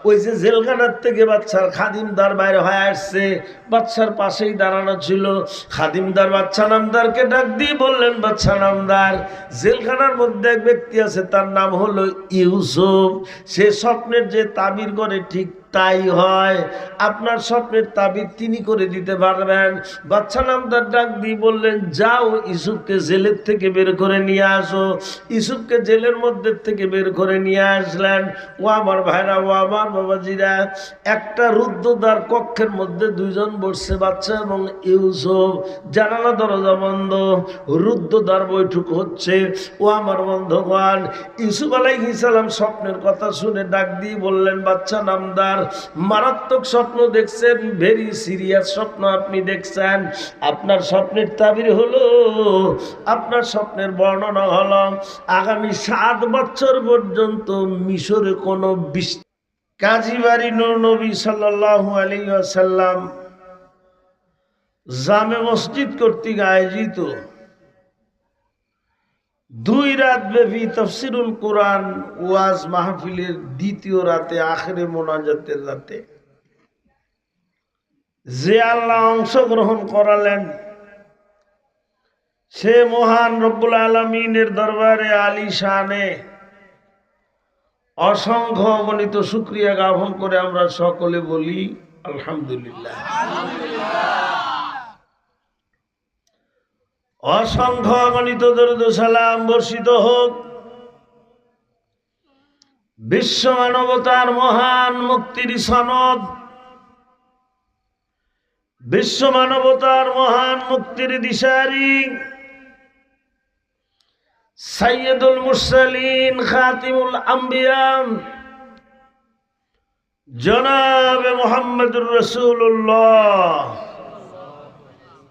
ওই যে জেলখানার থেকে বাচ্চার খাদিমদার বাইরে হয়ে আসছে, বাচ্চার পাশেই দাঁড়ানো ছিল। খাদিমদার বাচ্চা নামদারকে ডাক দিয়ে বললেন, বাচ্চা নামদার, জেলখানার মধ্যে এক ব্যক্তি আছে, তার নাম হলো ইউসুফ। সে স্বপ্নের যে তাবির করে ঠিক তাই হয়, আপনার স্বপ্নের তাবির তিনি করে দিতে পারবেন। বাচ্চা নামদার ডাক দিয়ে বললেন, যাও ইউসুফকে জেলের থেকে বের করে নিয়ে আসো। ইউসুফকে জেলের মধ্যে থেকে বের করে নিয়ে আসলেন। ও আমার ভাইরা, ও আমার বাবাজিরা, একটা রুদ্ধদ্বার কক্ষের মধ্যে দুইজন বসছে, বাচ্চা এবং ইউসুফ। জানালা দরজা বন্ধ, রুদ্ধদ্বার বৈঠক হচ্ছে। ও আমার বন্ধুগণ, ইউসুফ আলাইহিস সালাম স্বপ্নের কথা শুনে ডাক দিয়ে বললেন, বাচ্চা নামদার, মারাত্মক স্বপ্ন দেখছেন, ভেরি সিরিয়াস স্বপ্ন আপনি দেখছেন। আপনার স্বপ্নের তাবির হলো, আপনার স্বপ্নের বর্ণনা হলো, আগামী 7 বছর পর্যন্ত মিশরে কোনো কাজী বাড়ি নূর নবী সাল্লাল্লাহু আলাইহি ওয়াসাল্লাম জামে মসজিদ কর্তৃক আয়োজিত 2 রাত ব্যাপী তাফসিরুল কোরআন ওয়াজ মাহফিলের দ্বিতীয় রাতে, আখেরে মোনাজাতের রাতে যে আল্লাহ অংশগ্রহণ করালেন, সে মহান রব্বুল আলামিনের দরবারে আলী শানে অসংখ্য অগণিত শুকরিয়া জ্ঞাপন করে আমরা সকলে বলি আলহামদুলিল্লাহ। অসংখ্য অগণিত দরুদ ও সালাম বর্ষিত হোক বিশ্ব মানবতার মহান মুক্তির সনদ, বিশ্ব মানবতার মহান মুক্তির দিশারি, সাইয়্যিদুল মুরসালিন খাতিমুল আম্বিয়া জনাবে মুহাম্মদুর রাসূলুল্লাহ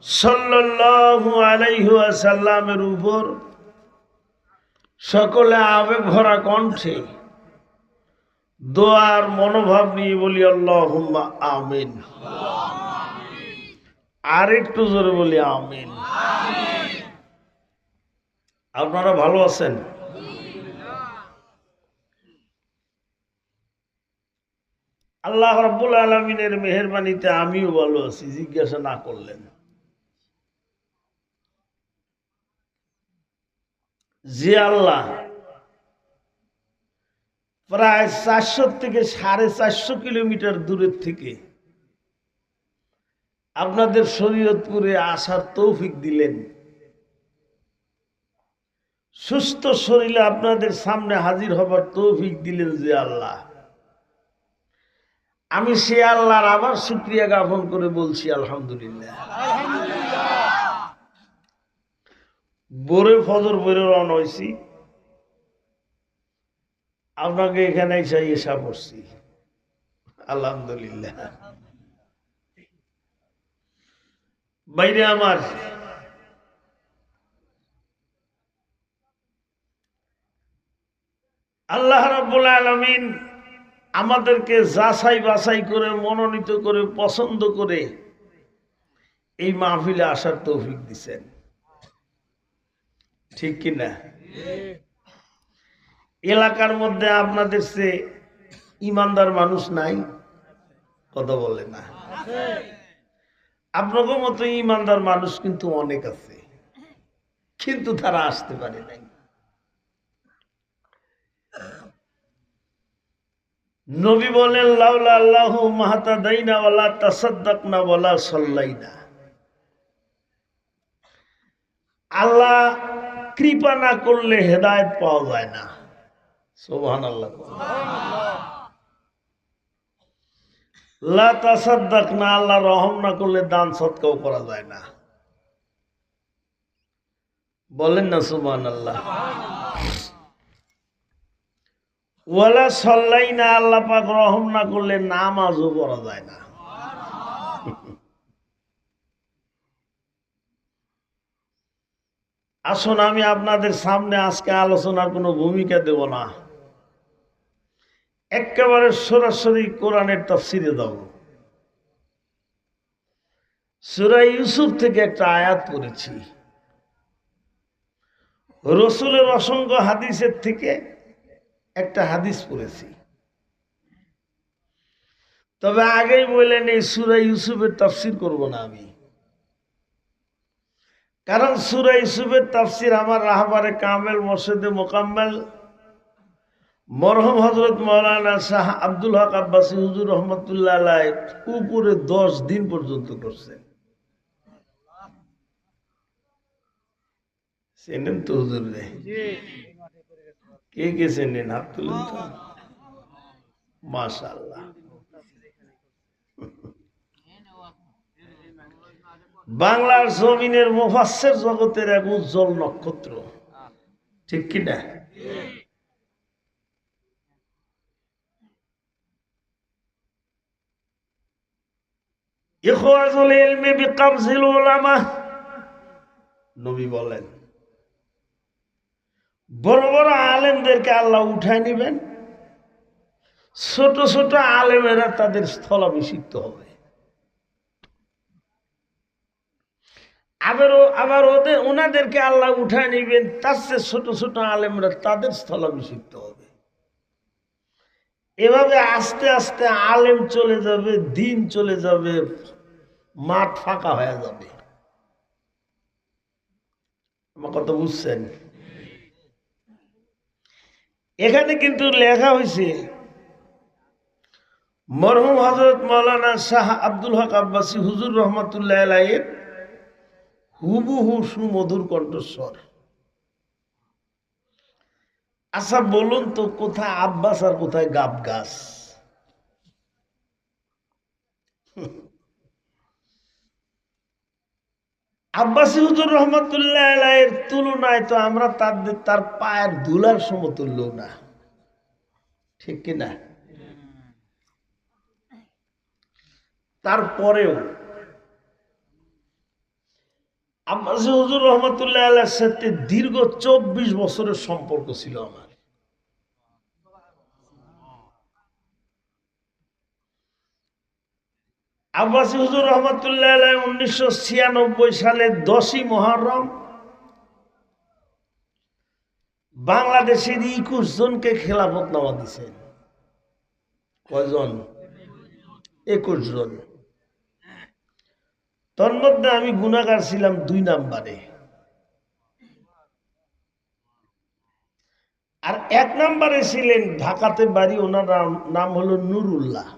সাল্লাল্লাহু আলাইহি ওয়াসাল্লামের উপর সকলে আবেগ ভরা কণ্ঠে দোয়ার মনোভাব নিয়ে বলি আল্লাহুম্মা আমিন। আর একটু জোরে বলি আমিন। আপনারা ভালো আছেন? আল্লাহ রাব্বুল আলামিনের মেহেরবানিতে আমিও ভালো আছি, জিজ্ঞাসা না করলেন। যে আল্লাহ প্রায় 400 থেকে 450 কিলোমিটার দূরের থেকে আপনাদের শরীয়তপুরে আসার তৌফিক দিলেন, সুস্থ শরীরে আপনাদের সামনে হাজির হবার তৌফিক দিলেন যে আল্লাহ, আমি সে আল্লাহর আবার শুকরিয়া জ্ঞাপন করে বলছি আলহামদুলিল্লাহ। ভোরে ফজর পড়ে রওনা হয়েছি, আপনাকে এখানে এসে পড়ছি আলহামদুলিল্লাহ। বাইরে আমার আল্লাহ রাব্বুল আলামিন আমাদেরকে যাচাই বাছাই করে, মনোনীত করে, পছন্দ করে এই মাহফিলে আসার তৌফিক দিচ্ছেন, ঠিক কিনা? এলাকার মধ্যে আপনাদের সে ইমানদার মানুষ নাই, কথা বলে না? আপনাদের মতো ইমানদার মানুষ কিন্তু অনেক আছে, কিন্তু তারা আসতে পারে নাই। নবী বলেন, লাউলা আল্লাহু মাহতাদাইনা ওয়ালা তাসাদ্দাকনা ওয়ালা সাল্লাইনা। আল্লাহ কৃপা না করলে হেদায়েত পাওয়া যায় না। সুবহানাল্লাহ। লা তাসাদ্দাকনা, আল্লাহ রহম না করলে দান সদকাও করা যায় না। বলেন না সুবহানাল্লাহ। ওয়ালা সাল্লাইনা, আল্লাহ পাক রহম না করলে নামাজও পড়া যায় না। আসুন, আমি আপনাদের সামনে আজকে আলোচনার কোনো ভূমিকা দেব না, একেবারে সরাসরি কোরআনের তাফসিরে দেব। সূরা ইউসুফ থেকে একটা আয়াত পড়েছি, রাসূলের অসংখ্য হাদিসের থেকে একটা হাদিস পড়েছি। তবে আগেই বললেন এই সূরা ইউসুফের তাফসীর করব না আমি, কারণ সূরা ইউসুফের তাফসীর আমার রাহবারে কামেল মসজিদে মোকাম্মেল মরহুম হযরত মাওলানা শাহ আব্দুল হক আব্বাসী হুজুর রহমতুল্লাহ আলাইহি উপরে 10 দিন পর্যন্ত করছেন। চেনেন তো হুজুর রে? কে কে চেনেন? হাত তুলেন তো। মাশাআল্লাহ। বাংলার জমিনের মুফাসসির জগতের এক উজ্জ্বল নক্ষত্র, ঠিক কি না? ইখওয়াজুল ইলমি বিকাবজিল উলামা, নবী বলেন বড় বড় আলেমদেরকে আল্লাহ উঠায় নেবেন, ছোট ছোট আলেমেরা তাদের স্থলাভিষিক্ত হবে। আবার ওনাদেরকে আল্লাহ উঠায় নেবেন, তার চেয়ে ছোট ছোট আলেমরা তাদের স্থলাভিষিক্ত হবে। এভাবে আস্তে আস্তে আলেম চলে যাবে, দিন চলে যাবে, মাঠ ফাঁকা হয়ে যাবে। আমার কথা বুঝছেন? এখানে কিন্তু লেখা হয়েছে মরহুম হযরত মাওলানা শাহ আব্দুল হক আব্বাসী হুজুর রহমতুল্লাহ আলাইহির হুবহু সুমধুর কণ্ঠস্বর। আচ্ছা বলুন তো, কোথায় আব্বাস আর কোথায় গাব গাছ? আব্বাসী হুজুর রহমতুল্লাহ আলাইহির তুলনায় তো আমরা তার পায়ের ধুলার সমতুল্য না, ঠিক কিনা? তারপরেও আব্বাসী হুজুর রহমতুল্লাহ আলাইহির সাথে দীর্ঘ 24 বছরের সম্পর্ক ছিল আমার। আব্বাসী হুজুর রহমতুল্লাহ আলাইহি 1996 সালে 10ই মুহররম বাংলাদেশের 21 জনকে খেলাফতনামা দিয়েছেন। কয়জন? 21 জন। তন্মধ্যে আমি গুনাহগার ছিলাম 2 নম্বরে, আর 1 নম্বরে ছিলেন ঢাকাতে বাড়ি, ওনার নাম হলো নুরুল্লাহ,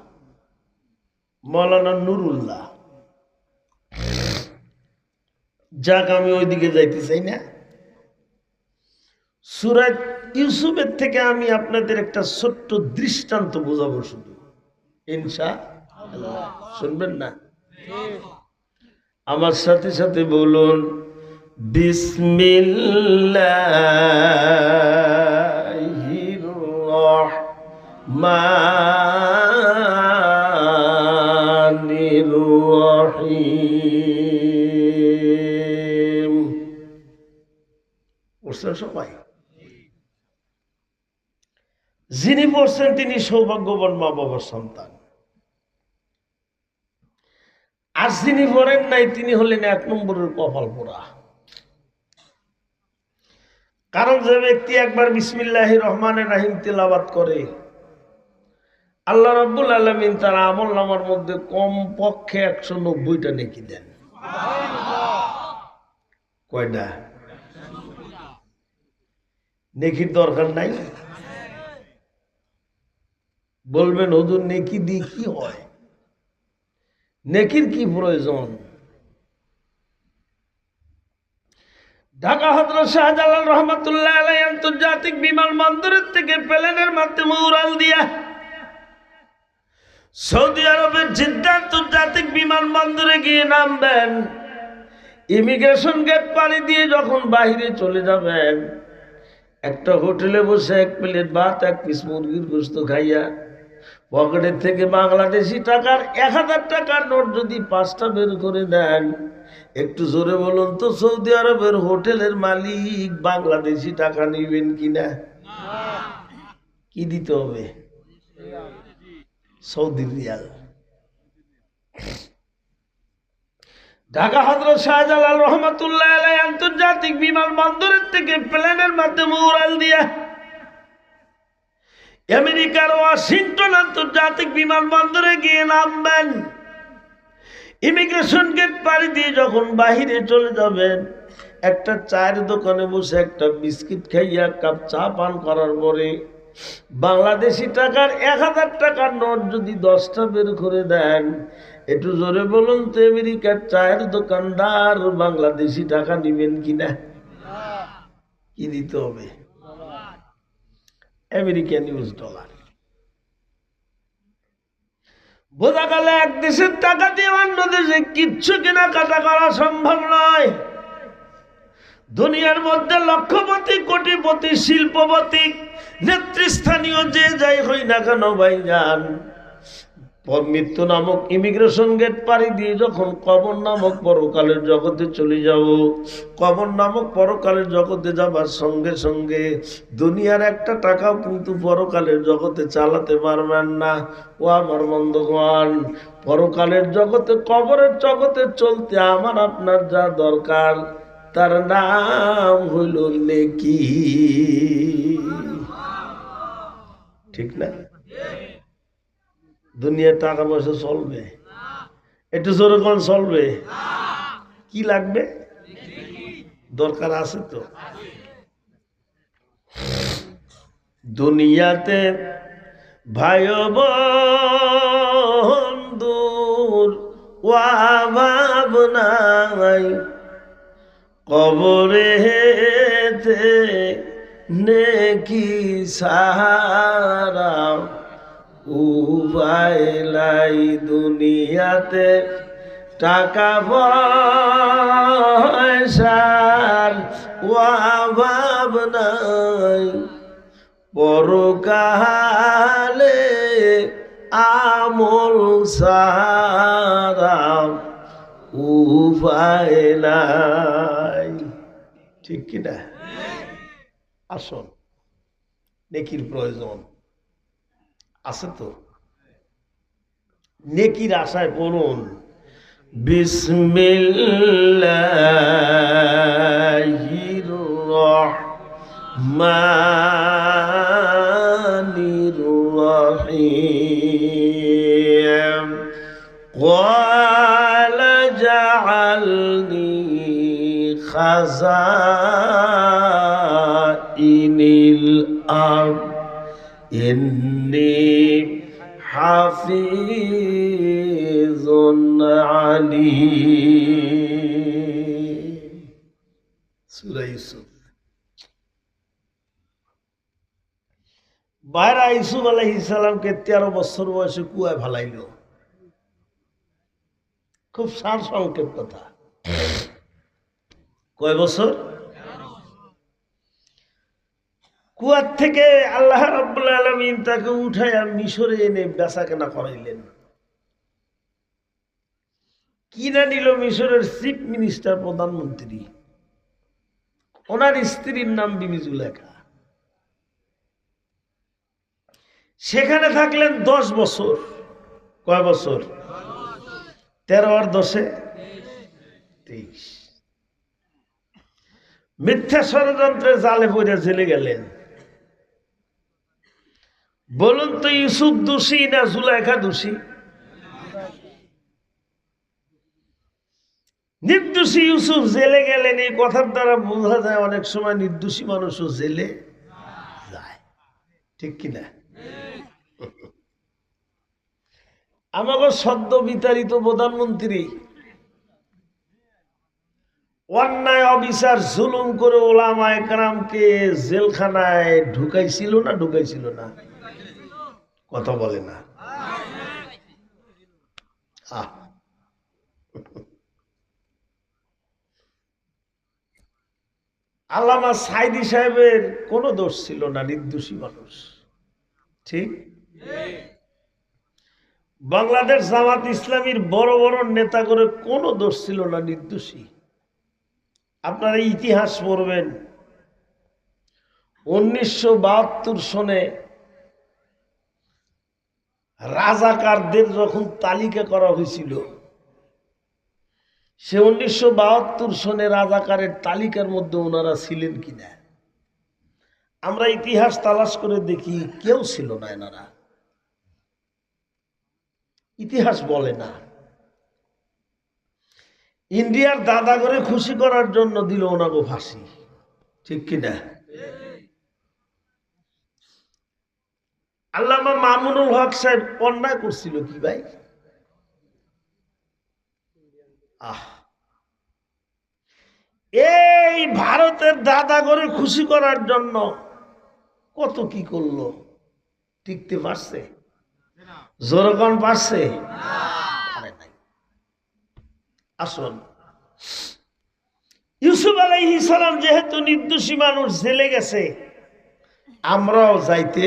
মৌলানা নুরুল্লাহ। যাক, আমি ওইদিকে যাইতে চাই না। সূরা ইউসুফের থেকে আমি আপনাদের একটা ছোট্ট দৃষ্টান্ত বোঝাবো শুধু, ইনশাআল্লাহ। শুনবেন না? আমার সাথে সাথে বলুন বিসমিল্লাহির রহমানির রহিম। পড়ছেন সবাই? যিনি পড়ছেন তিনি সৌভাগ্যবান মা বাবার সন্তান, আর যিনি পড়েন নাই তিনি হলেন 1 নম্বরের কপাল পোড়া। কারণ যে ব্যক্তি একবার বিসমিল্লাহির রহমানির রহিম তেলাওয়াত করে, আল্লাহ রাব্বুল আলামিন তার আমলনামার মধ্যে কমপক্ষে 190টা নেকি দেন। কয়টা? নেকির দরকার নাই? বলবেন হুজুর নেকি দিয়ে কি হয়, নেকির কি প্রয়োজন? ঢাকা হযরত শাহজালাল রহমাতুল্লাহ আলাইহি আন্তর্জাতিক বিমানবন্দরের থেকে প্লেনের মাধ্যমে উড়াল দিয়া সৌদি আরবের জিদ্দা আন্তর্জাতিক বিমানবন্দরে গিয়ে নামবেন। ইমিগ্রেশন গেট পাড়ি দিয়ে যখন বাইরে চলে যাবেন, একটা হোটেলে বসে 1 প্লেট ভাত 1 পিস মুরগির গোশত খাইয়া পকেটের থেকে বাংলাদেশি টাকার 1000 টাকার নোট যদি 5টা বের করে দেন, একটু জোরে বলুন তো, সৌদি আরবের হোটেলের মালিক বাংলাদেশি টাকা নেবেন কিনা? কি দিতে হবে? Saudi Real. ঢাকা হযরত শাহজালাল রহমাতুল্লাহ আলাইহি আন্তর্জাতিক বিমানবন্দরের থেকে প্লেনের মাধ্যমে উড়াল দিয়া আমেরিকার ওয়াশিংটন আন্তর্জাতিক বিমানবন্দরে গিয়ে নামবেন, ইমিগ্রেশন গেট পাড়ি দিয়ে যখন বাহিরে চলে যাবেন, একটা চায়ের দোকানে বসে একটা বিস্কিট খাইয়া কাপ চা পান করার পরে বাংলাদেশি টাকার 1000 টাকার নোট যদি 10টা বের করে দেন, একটু জোরে বলুন তো আমেরিকার চায়ের দোকানদার বাংলাদেশি টাকা নিবেন কিনা? কি দিতে হবে? American US dollar. বোঝা গেল এক দেশের টাকা দিয়ে অন্য দেশে কিচ্ছু কেনাকাটা করা সম্ভব নয়। দুনিয়ার মধ্যে লক্ষপতি, কোটিপতি, শিল্পপতি, নেতৃস্থানীয় যে যাই হই না কেন ভাইজান, মৃত্যু নামক ইমিগ্রেশন গেট পাড়ি দিয়ে যখন কবর নামক পরকালের জগতে চলে যাব, কবর নামক পরকালের জগতে যাবার সঙ্গে সঙ্গে দুনিয়ার একটা টাকাও কিন্তু পরকালের জগতে চালাতে পারবেন না। ও আমার বন্ধুগণ, পরকালের জগতে, কবরের জগতে চলতে আমার আপনার যা দরকার তার নাম হইল নেকি। ঠিক না? দুনিয়ার টাকা পয়সা চলবে? একটু জোরে কোন চলবে? কি লাগবে? দরকার আছে তো। দুনিয়াতে ভাই বন্ধুর অভাব নাই, কবরেতে নেকি সাহারা উপায়লাই। দুনিয়াতে টাকা পয়সার অভাব নাই, পরকালে আমল সারা উপায় নাই। ঠিক কিনা? আসুন, নেকির প্রয়োজন আছে তো। নেকির আশায় পড়ুন বিসমিল্লাহির রহমানির রহিম। ক্বালা জাআলনি খাযাইনিল আরদ ইন্নী হাফিজুন আলীম। সূরা ইউসুফ। বাইরা ইউসুফ আলাইহিস সালামকে 13 বছর বয়সে কুয়ায় ফালাইল। খুব সার সংক্ষেপ কথা। কয় বছর? কুয়ার থেকে আল্লাহ রাব্বুল আলামিন তাকে উঠাইয়া মিশরে এনে বেচাকেনা করাইলেন। কিনা নিল মিশরের চিফ মিনিস্টার, প্রধানমন্ত্রী। ওনার স্ত্রীর নাম বিবি জুলেখা। সেখানে থাকলেন 10 বছর। কয় বছর? 13 আর 10 23। মিথ্যা ষড়যন্ত্রে জালে পড়ে জেলে গেলেন। বলুন তো ইউসুফ দোষী না জুলেখা দোষী? নির্দোষী ইউসুফ জেলে গেলেন। এই কথার দ্বারা বোঝা যায় অনেক সময় নির্দোষী মানুষও জেলে যায়। ঠিক কিনা? আমাকে সদ্য বিতাড়িত প্রধানমন্ত্রী অন্যায় অবিচার জুলুম করে ওলামায়ে কেরামকে জেলখানায় ঢুকাইছিল না? ঢুকাইছিল না? কথা বলে না। আল্লামা সাইদি সাহেবের কোনো দোষ ছিল না, নির্দোষী মানুষ। ঠিক? বাংলাদেশ জামাত ইসলামীর বড় বড় নেতা করে কোনো দোষ ছিল না, নির্দোষী। আপনারা ইতিহাস পড়বেন। 1972 সনে রাজাকারদের যখন তালিকা করা হয়েছিল, সে 1972 সনে রাজাকারের তালিকার মধ্যে ওনারা ছিলেন কিনা? আমরা ইতিহাস তালাশ করে দেখি কেউ ছিল না এনারা, ইতিহাস বলে না। ইন্ডিয়ার দাদা করে খুশি করার জন্য দিল ওনাকে ফাঁসি, ঠিক কিনা? আল্লামা মামুনুল হক সাহেব অন্যায় করছিল কি ভাই? এই ভারতের দাদা করে খুশি করার জন্য কত কি করলো, টিকতে পারছে? জোরকন পারছে? আসুন, ইউসুফ আলাইহিস সালাম যেহেতু নির্দোষী মানুষ, জেলে গেছে, আমরাও যাইতে,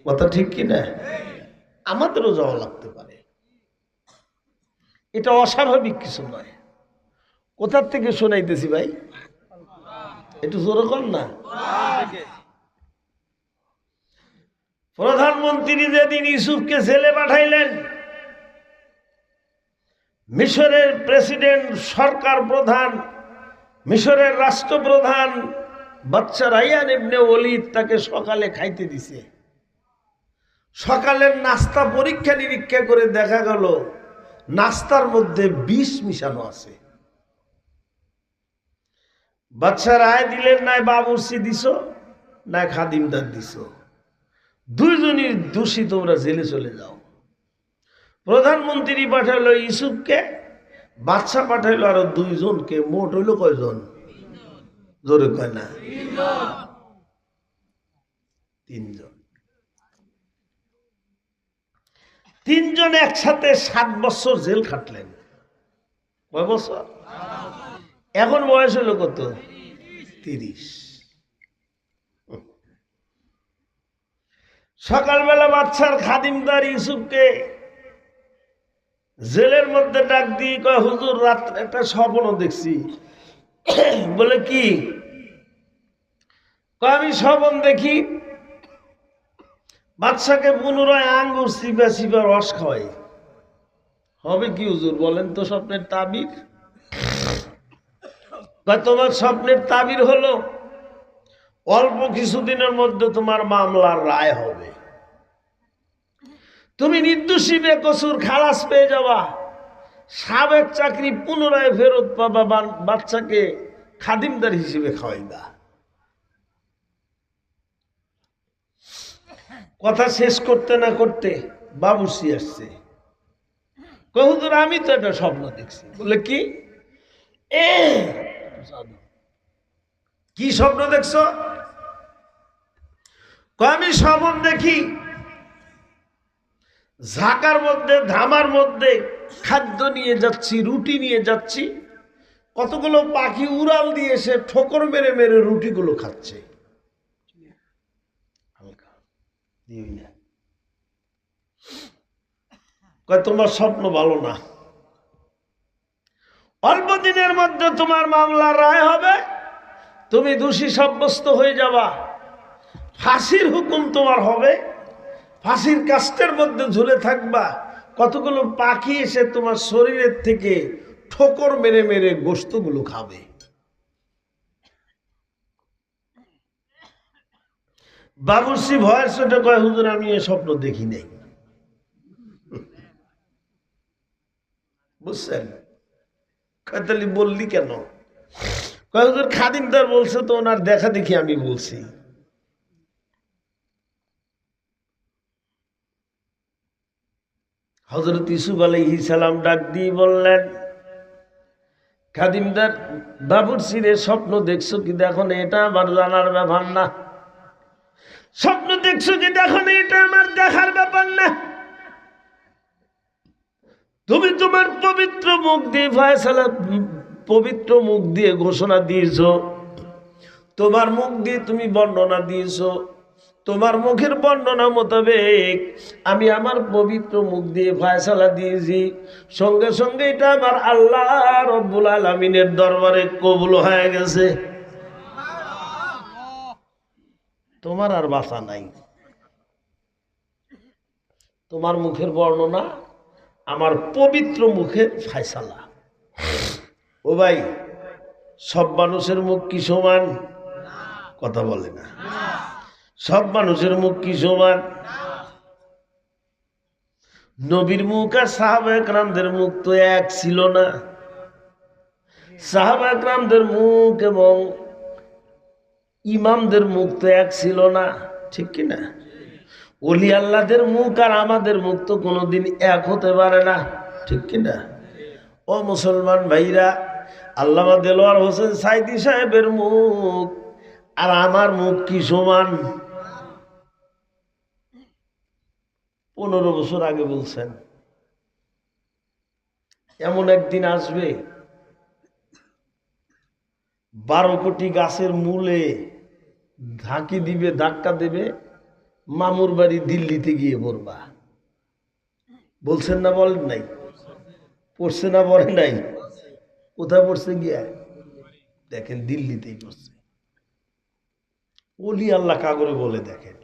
কথা ঠিক কিনা? আমাদেরও যাওয়া লাগতে পারে, এটা অস্বাভাবিক কিছু নয়। কোথার থেকে শোনাইতেছি ভাই? একটু জোরে কর না। প্রধানমন্ত্রী যেদিন ইউসুফকে জেলে পাঠাইলেন, মিশরের প্রেসিডেন্ট, সরকার প্রধান, মিশরের রাষ্ট্রপ্রধান বাদশা রায়্যান ইবনে ওলীদ তাকে সকালে খাইতে দিছে। সকালের নাস্তা পরীক্ষা নিরীক্ষা করে দেখা গেল নাস্তার মধ্যে বিষ মিশানো আছে। বাদশা রায় দিলেন, নাই বাবুর্চি দিছ, নাই খাদিমদার দিছ, দুইজনই দোষী, তোমরা জেলে চলে যাও। প্রধানমন্ত্রী পাঠাইল ইউসুফকে, বাদশা পাঠাইল আরো দুইজনকে, মোট হইল কয়জন? জোরে কয় না? তিনজন। তিনজন একসাথে 7 বছর জেল খাটলেন। কয় বছর? এখন বয়স হলো কত? 30। সকালবেলা বাদশার খাদিমদার ইউসুফকে জেলের মধ্যে ডাক দিয়ে কয়, হুজুর রাত্রে একটা স্বপ্ন দেখছি। বলে কি? কয় আমি স্বপ্ন দেখি বাদশাকে পুনরায় আঙ্গুর চিপা চিপা রস খাওয়াই। হবে কি হুজুর বলেন তো স্বপ্নের তাবির? তোমার স্বপ্নের তাবির হলো অল্প কিছুদিনের মধ্যে তোমার মামলার রায় হবে, তুমি নির্দোষী বেকসুর খালাস পেয়ে যাবা, সাবেক চাকরি পুনরায় ফেরত পাবা, বাচ্চাকে খাদিমদার হিসেবে খাওয়াইবা। কথা শেষ করতে না করতে বাবুর্চি আসছে। হুজুর আমি তো একটা স্বপ্ন দেখছি। বলে কি? কি স্বপ্ন দেখছ? আমি স্বপ্ন দেখি ঝাঁকার মধ্যে, ধামার মধ্যে খাদ্য নিয়ে যাচ্ছি, রুটি নিয়ে যাচ্ছি, কতগুলো পাখি উড়াল দিয়ে এসে ঠোকর মেরে মেরে রুটিগুলো খাচ্ছে। তোমার স্বপ্ন ভালো না, অল্প দিনের মধ্যে তোমার মামলার রায় হবে, তুমি দোষী সাব্যস্ত হয়ে যাবা, ফাঁসির হুকুম তোমার হবে, ফাঁসির কাষ্ঠের মধ্যে ঝুলে থাকবা, কতগুলো পাখি এসে তোমার শরীরের থেকে ঠোকর মেরে মেরে গোশতগুলো খাবে। বাবুর্চি ভয়ের চোটে কয়, হুজুর আমি এ স্বপ্ন দেখি নাই। বুঝছেন? তাহলে বললি কেন? কয় হুজুর খাদিমদার বলছে তো, ওনার দেখা দেখি আমি বলছি। হযরত ইউসুফ আলাইহিস সালাম ডাক দিয়ে বললেন, খাদিমদার, বাবুর্চিরে স্বপ্ন দেখছো কি দেখো না, এটা আমার জানার ব্যাপার না। স্বপ্ন দেখছো কি দেখো না, এটা আমার দেখার ব্যাপার না। তুমি তোমার পবিত্র মুখ দিয়ে ফয়সালা, পবিত্র মুখ দিয়ে ঘোষণা দিয়েছো, তোমার মুখ দিয়ে তুমি বর্ণনা দিয়েছো, তোমার মুখের বর্ণনা মোতাবেক আমি আমার পবিত্র মুখ দিয়ে ফয়সালা দিয়েছি, সঙ্গে সঙ্গে এটা আমার আল্লাহ রব্বুল আলামিনের দরবারে কবুল হয়ে গেছে। তোমার আর বাঁচা নাই। তোমার মুখের বর্ণনা আমার পবিত্র মুখের ফয়সালা। ও ভাই, সব মানুষের মুখ কি সমান? কথা বলে না। সব মানুষের মুখ কি সমান? নবীর মুখ আর সাহাবা একরামদের মুখ তো এক ছিল না। সাহাবা একরামদের মুখ এবং ইমামদের মুখ তো এক ছিল না, ঠিক কিনা? ওলি আল্লাহদের মুখ আর আমাদের মুখ তো কোনোদিন এক হতে পারে না, ঠিক কিনা? ও মুসলমান ভাইরা, আল্লামা দেলোয়ার হোসেন সাইদি সাহেবের মুখ আর আমার মুখ কি সমান? 15 বছর আগে বলছেন এমন একদিন আসবে 12 কোটি গাছের মূলে ধাকি দিবে, ধাক্কা দেবে, মামুর বাড়ি দিল্লিতে গিয়ে পড়বা। বলছেন না বলেন নাই? পড়ছে না বলে নাই? কোথায় পড়ছে গিয়া? দেখেন দিল্লিতেই পড়ছে। ওলি আল্লাহ কাগরে বলে দেখেন।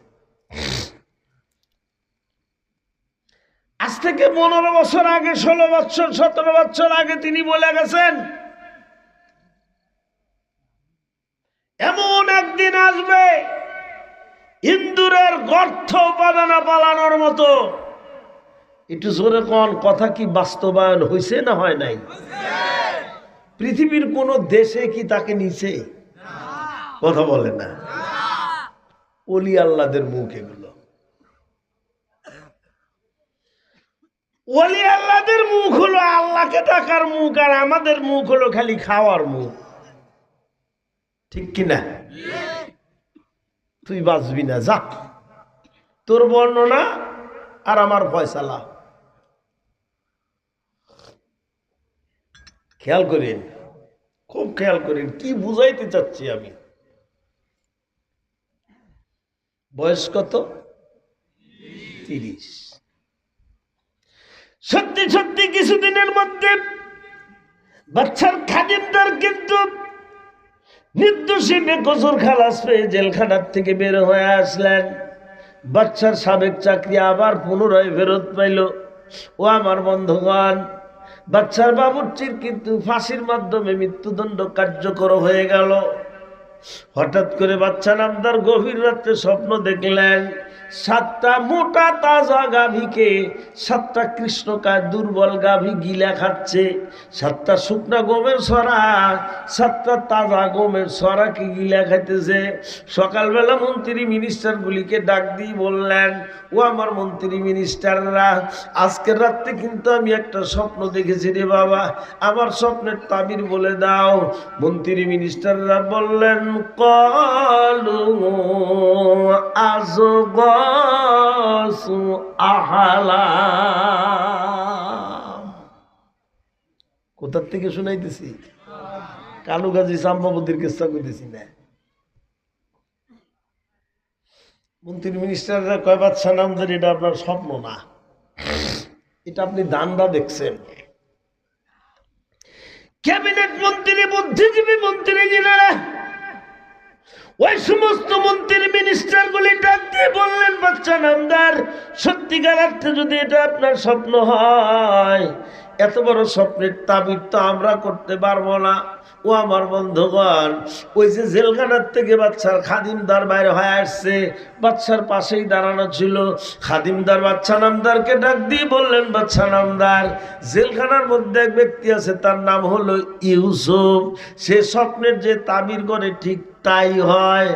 আজ থেকে 15 বছর আগে, 16 বছর 17 বছর আগে তিনি বলে গেছেন এমন একদিন আসবে ইন্দুরের গর্ত বাদানা পালানোর মতো। একটু জোরে কোন কথা কি বাস্তবায়ন হয়েছে না হয় নাই? পৃথিবীর কোন দেশে কি তাকে নিচে? কথা বলে না। ওলি আল্লাহদের মুখ এগুলো। ওলি আল্লাহদের মুখ হলো আল্লাহকে ডাকার মুখ, আর আমাদের মুখ হলো খালি খাওয়ার মুখ, ঠিক কিনা? তুই বাঁচবি না, যা, তোর বর্ণনা আর আমার ফয়সালা। খেয়াল করেন, খুব খেয়াল করেন কি বুঝাইতে চাচ্ছি আমি। বয়স কত? 30। সত্যি সত্যি কিছুদিনের মধ্যে বাচ্চার খাদিমদার কিন্তু নির্দোষী বেকসুর খালাস পেয়ে জেলখানার থেকে বের হয়ে আসলেন। বাচ্চার সাবেক চাকরি আবার পুনরায় ফেরত পাইল। ও আমার বন্ধুগণ, বাচ্চার বাবুর্চির কিন্তু ফাঁসির মাধ্যমে মৃত্যুদণ্ড কার্যকর হয়ে গেল। হঠাৎ করে বাচ্চা নামদার গভীর রাত্রে স্বপ্ন দেখলেন 7টা মোটা তাজা গাভীকে 7টা কৃষ্ণকায় দুর্বল গাভী গিলা খাচ্ছে। 7টা শুকনা গমের সরা 7টা তাজা গমের সরাকে গিলা খাইতেছে। সকালবেলা মন্ত্রী মিনিস্টারগুলিকে ডাক দিয়ে বললেন, ও আমার মন্ত্রী মিনিস্টাররা, আজকের রাত্রে কিন্তু আমি একটা স্বপ্ন দেখেছি রে বাবা, আমার স্বপ্নের তাবির বলে দাও। মন্ত্রী মিনিস্টাররা বললেন, কলু আযগাসু আহলাম। কোথার থেকে শুনাইতেছি? কালু গাজী সাম্বাবুদ্দির কিস্সা করতেছি না। মন্ত্রী মিনিস্টাররা কয়, বাদশা নামদার এটা আপনার স্বপ্ন না, এটা আপনি দান্দা দেখছেন। ক্যাবিনেট মন্ত্রী, বুদ্ধিজীবী মন্ত্রী যিনারা, ওই সমস্ত মন্ত্রী মিনিস্টার গুলি ডাক দিয়ে বললেন, বাচ্চা নামদার, সত্যিকার অর্থে যদি এটা আপনার স্বপ্ন হয়, এত বড় স্বপ্নের তাবির তো আমরা করতে পারবো না। ও আমার বন্ধুগণ, ওই যে জেলখানার থেকে বাচ্চার খাদিমদার বাইরে হয়ে আসছে, বাচ্চার পাশেই দাঁড়ানো ছিল। খাদিমদার বাচ্চা নামদারকে ডাক দিয়ে বললেন, বাচ্চা নামদার, জেলখানার মধ্যে এক ব্যক্তি আছে, তার নাম হলো ইউসুফ। সে স্বপ্নের যে তাবির করে ঠিক তাই হয়,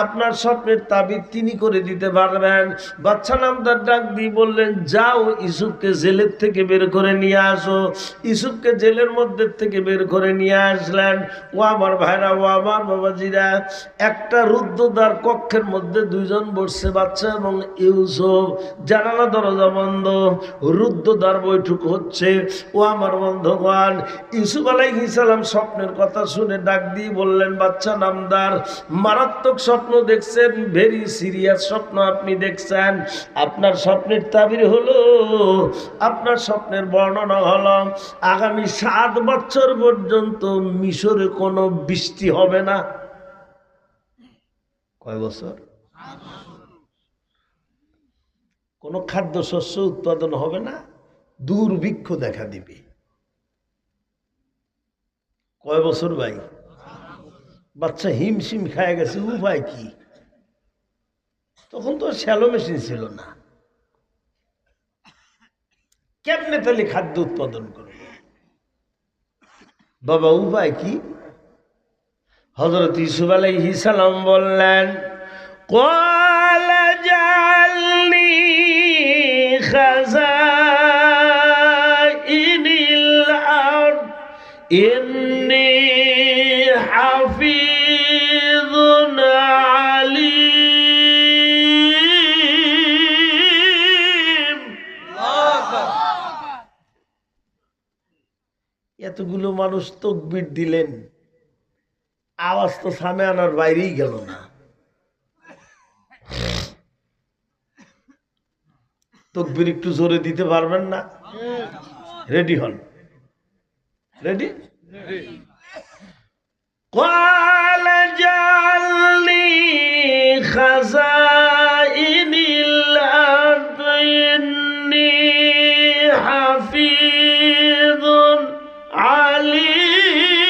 আপনার স্বপ্নের তাবির তিনি করে দিতে পারবেন। বাচ্চা নামদার ডাক দিয়ে বললেন, যাও ইউসুফকে জেলের থেকে বের করে নিয়ে আসো। ইউসুফকে জেলের মধ্যে থেকে বের করে নিয়ে আসলেন। ও আমার ভাইরা, ও আমার বাবাজিরা, একটা রুদ্ধদ্বার কক্ষের মধ্যে 2 জন বসছে, বাচ্চা এবং ইউসুফ। জানালা দরজা বন্ধ, রুদ্ধদ্বার বৈঠক হচ্ছে। ও আমার বন্ধুগণ, ইউসুফ আলাইহিস সালাম স্বপ্নের কথা শুনে ডাক দিয়ে বললেন, বাচ্চা নামদার, মারাত্মক স্বপ্ন দেখছেন, ভেরি সিরিয়াস স্বপ্ন আপনি দেখছেন। আপনার স্বপ্নের তাবির হলো, আপনার স্বপ্নের বর্ণনা হলো, আগামী 7 বছর পর্যন্ত মিশরে কোনো বৃষ্টি হবে না। কয় বছর? কোনো খাদ্যশস্য উৎপাদন হবে না, দুর্ভিক্ষ দেখা দিবে। কয় বছর ভাই? বাচ্চা হিমশিম খায় গেছে, উপায় কি? তখন তো শ্যালো মেশিন ছিল না, কেমনে তাহলে খাদ্য উৎপাদন করবে? বাবা উপায় কি? হযরত ইউসুফ আলাইহিস সালাম বললেন, ক্বালা জাআলনি খাযাইনিল আরদ ইন্নী হাফিযুন আলীম। এতগুলো মানুষ তাকবীর দিলেন, আওয়াজ তো সামনে আনার বাইরেই গেল না। তাকবীর একটু জোরে দিতে পারবেন না? রেডি হন, রেডি? قال اجعلني خزائن الأرض إني حفيظ عليم।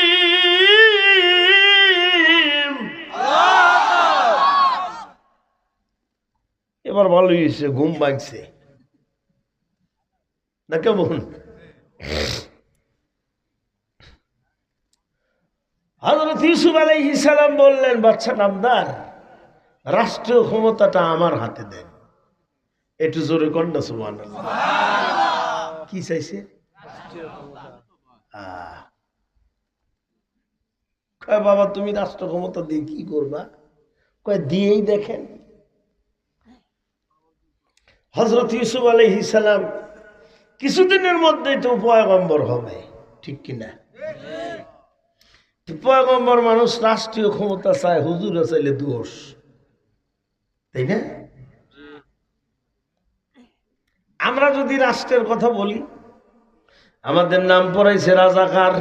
এবার ভালোই হয়েছে, ঘুম ভাঙছে না কেমন? হযরত ইউসুফ আলাইহিস সালাম বললেন, বাদশা নামদার, রাষ্ট্রীয় ক্ষমতাটা আমার হাতে দেন। একটু জোরে কর না সুবহানাল্লাহ। কি চাইছে? কয় বাবা তুমি রাষ্ট্র ক্ষমতা দিয়ে কি করবা? কয় দিয়েই দেখেন। হযরত ইউসুফ আলাইহিস সালাম কিছুদিনের মধ্যেই তো পয়গম্বর হবে, ঠিক কিনা? পয়গম্বর মানুষ রাষ্ট্রীয় ক্ষমতা চায়, হুজুরে চাইলে দোষ, তাই না? আমরা যদি রাষ্ট্রের কথা বলি, আমাদের নাম পড়াইছে রাজাকার,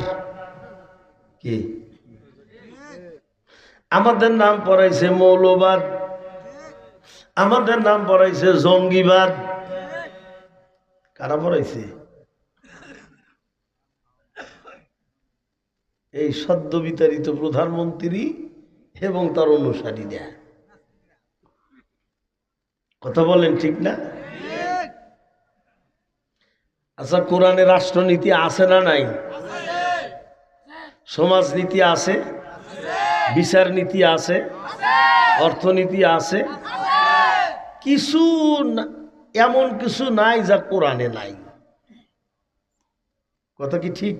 কি? আমাদের নাম পড়াইছে মৌলবাদ, আমাদের নাম পড়াইছে জঙ্গিবাদ। কারা পড়াইছে? এই সদ্য বিতাড়িত প্রধানমন্ত্রী এবং তার অনুসারীরা। কথা বলেন ঠিক না? আচ্ছা, কোরআনে রাষ্ট্রনীতি আছে না নাই? সমাজনীতি আছে, বিচার নীতি আছে, অর্থনীতি আছে। কিছু এমন কিছু নাই যা কোরআনে নাই। কথা কি ঠিক?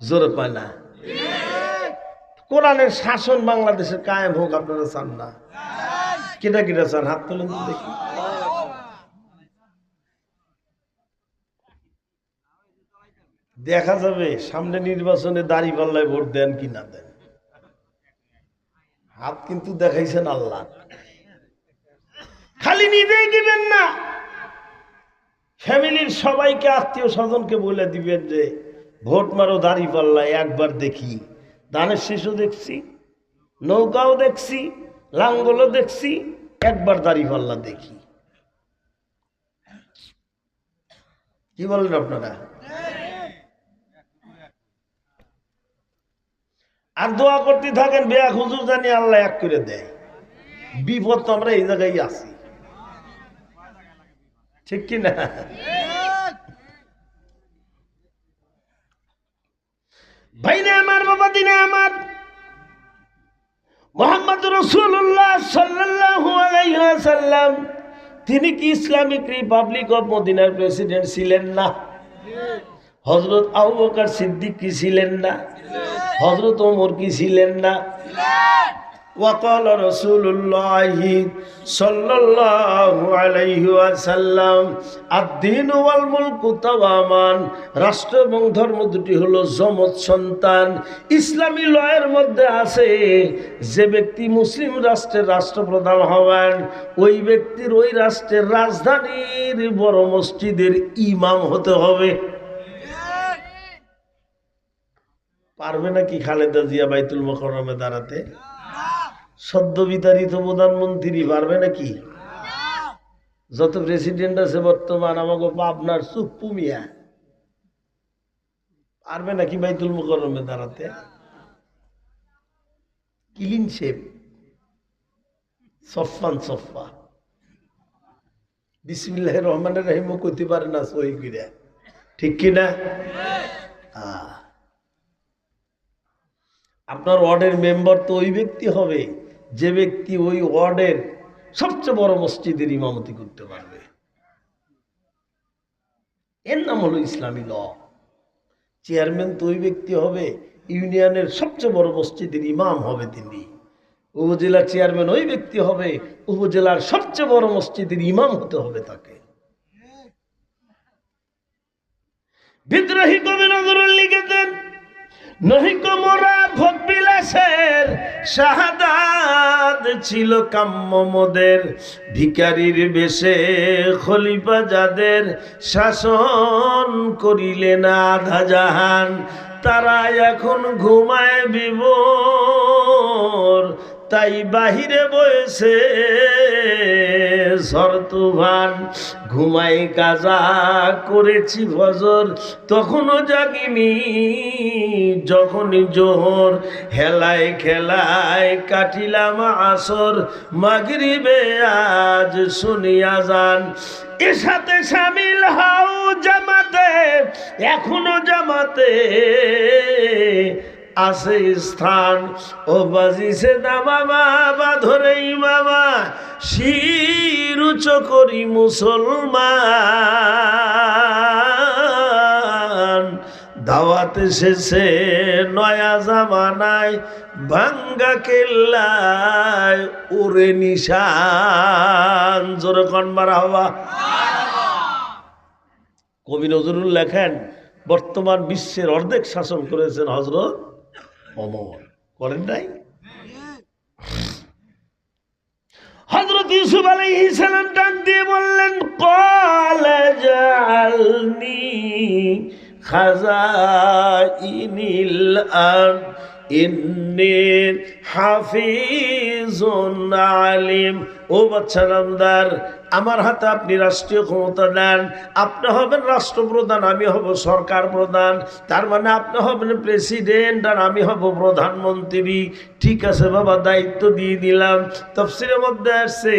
জোরে পায় না? কোরআনের শাসন বাংলাদেশে কায়েম হোক আপনারা চান না? কেটা কেটা চান? হাত তোলেন তো দেখি। দেখা যাবে সামনে নির্বাচনে দাঁড়িপাল্লায় ভোট দেন কি না দেন। হাত কিন্তু দেখাইছেন আল্লাহ। খালি নিজেই দিবেন না, ফ্যামিলির সবাইকে, আত্মীয় স্বজনকে বলে দিবেন যে ভোট মারো দাঁড়িপাল্লায়, একবার দেখি। ধানের শীষও দেখছি, নৌকাও দেখছি, লাঙ্গলও দেখছি, একবার দাঁড়িপাল্লা দেখি। কি বলেন আপনারা? আর দোয়া করতে থাকেন, বেয়া হুজুর জানি আল্লাহ এক করে দেয়। বিপদ তো আমরা এই জায়গায় আছি, ঠিক কিনা? ভাই না আমার, বাবা দিনে আমার, মুহাম্মদ রাসূলুল্লাহ সাল্লাল্লাহু আলাইহি ওয়াসাল্লাম তিনি কি ইসলামিক রিপাবলিক অফ মদিনার প্রেসিডেন্ট ছিলেন না? হযরত আবু বকর সিদ্দিক কি ছিলেন না? হযরত ওমর কি ছিলেন না? ওয়াকাল রাসূলুল্লাহ সাল্লাল্লাহু আলাইহি ওয়াসাল্লাম আদ-দীন ওয়াল মুলকু তাওয়ামান। রাষ্ট্র এবং ধর্ম দুটি হলো যমজ সন্তান। ইসলামী লয়ের মধ্যে আছে, যে ব্যক্তি মুসলিম রাষ্ট্রের রাষ্ট্রপ্রধান হবেন, ওই ব্যক্তির ওই রাষ্ট্রের রাজধানীর বড় মসজিদের ইমাম হতে হবে। পারবে নাকি খালেদা জিয়া বাইতুল মুকাররমে দাঁড়াতে? সদ্য বিতাড়িত প্রধানমন্ত্রী পারবে নাকি? যত প্রেসিডেন্ট আছে বর্তমান, আমাকে পাবনার সুপ্পু মিয়া পারবে নাকি বাইতুল মুকাররমে দাঁড়াতে? ক্লিন শেপ, সফান সফা, বিসমিল্লাহির রহমানির রহিম কইতে পারে না সহি করে, ঠিক কিনা? আপনার ওয়ার্ডের মেম্বার তো ওই ব্যক্তি হবে যে ব্যক্তি ওই ওয়ার্ডের সবচেয়ে বড় মসজিদের ইমামতি করতে পারবে। এর নাম হলো ইসলামী ল। চেয়ারম্যান তো ওই ব্যক্তি হবে ইউনিয়নের সবচেয়ে বড় মসজিদের ইমাম হবে তিনি। উপজেলার চেয়ারম্যান ওই ব্যক্তি হবে উপজেলার সবচেয়ে বড় মসজিদের ইমাম হতে হবে তাকে। বিদ্রোহী কবি নজরুল লিখেছেন, নহিক মোরা ভোগ বিলাসের শাহাদাত ছিল কাম্য মোদের, ভিখারির বেশে খলিফা যাদের শাসন করিলেন আধা জাহান, তারা এখন ঘুমায় বিভোর, তাই বাহিরে বয়েছে ঝড় তুফান, ঘুমাই কাজা করেছি ফজর, তখনও জাগিনি যখনই জোহর, হেলায় খেলায় কাটিলাম আসর, মাগরিবে আজ শুনি আজান, এর সাথে শামিল হও জামাতে, এখনো জামাতে আছে স্থান, ও বাজিছে দামামা বা ধরে ইমামা, শির উঁচু করি মুসলমান, দাওয়াত এসেছে নয়া জামানায়, ভাঙ্গা কেল্লায় ওরে নিশান। জোরে কোন মারহাবা। কবি নজরুল লেখেন, বর্তমান বিশ্বের অর্ধেক শাসন করেছেন হযরত ওমর, করেন নাই? হযরত ইউসুফ আলাইহিস সালাম ডাক দিয়ে বললেন, ক্বালা জাআলনি খাযাইনিল আরদ ইন্নী হাফিজুন আলিম। ও বাচ্চা নামদার, আমার হাতে আপনি রাষ্ট্রীয় ক্ষমতা দেন, আপনি হবেন রাষ্ট্রপ্রধান, আমি হব সরকার প্রধান, তার মানে আপনি হবেন প্রেসিডেন্ট আর আমি হব প্রধানমন্ত্রী। ঠিক আছে বাবা, দায়িত্ব দিয়ে দিলাম। তাফসীরের মধ্যে আসছে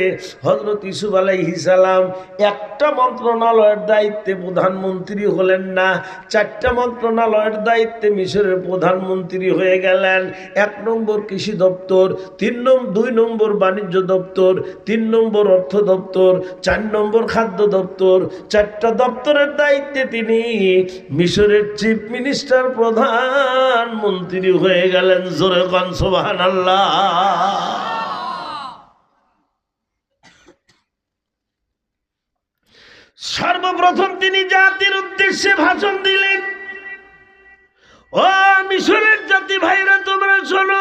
হযরত ইউসুফ আলাইহিস সালাম একটা মন্ত্রণালয়ের দায়িত্বে প্রধানমন্ত্রী হলেন না, চারটা মন্ত্রণালয়ের দায়িত্বে মিশরের প্রধানমন্ত্রী হয়ে গেলেন। 1 নম্বর কৃষি দপ্তর, 2 নম্বর বাণিজ্য দপ্তর, 3 নম্বর অর্থ দপ্তর, 4 নম্বর খাদ্য দপ্তর। 4টা দপ্তরের দায়িত্বে তিনি মিশরের চিফ মিনিস্টার, প্রধানমন্ত্রী হয়ে গেলেন। জোরে কোন সুবহানাল্লাহ। সর্বপ্রথম তিনি জাতির উদ্দেশ্যে ভাষণ দিলেন, ও মিশরের জাতি ভাইরা, তোমরা শোনো,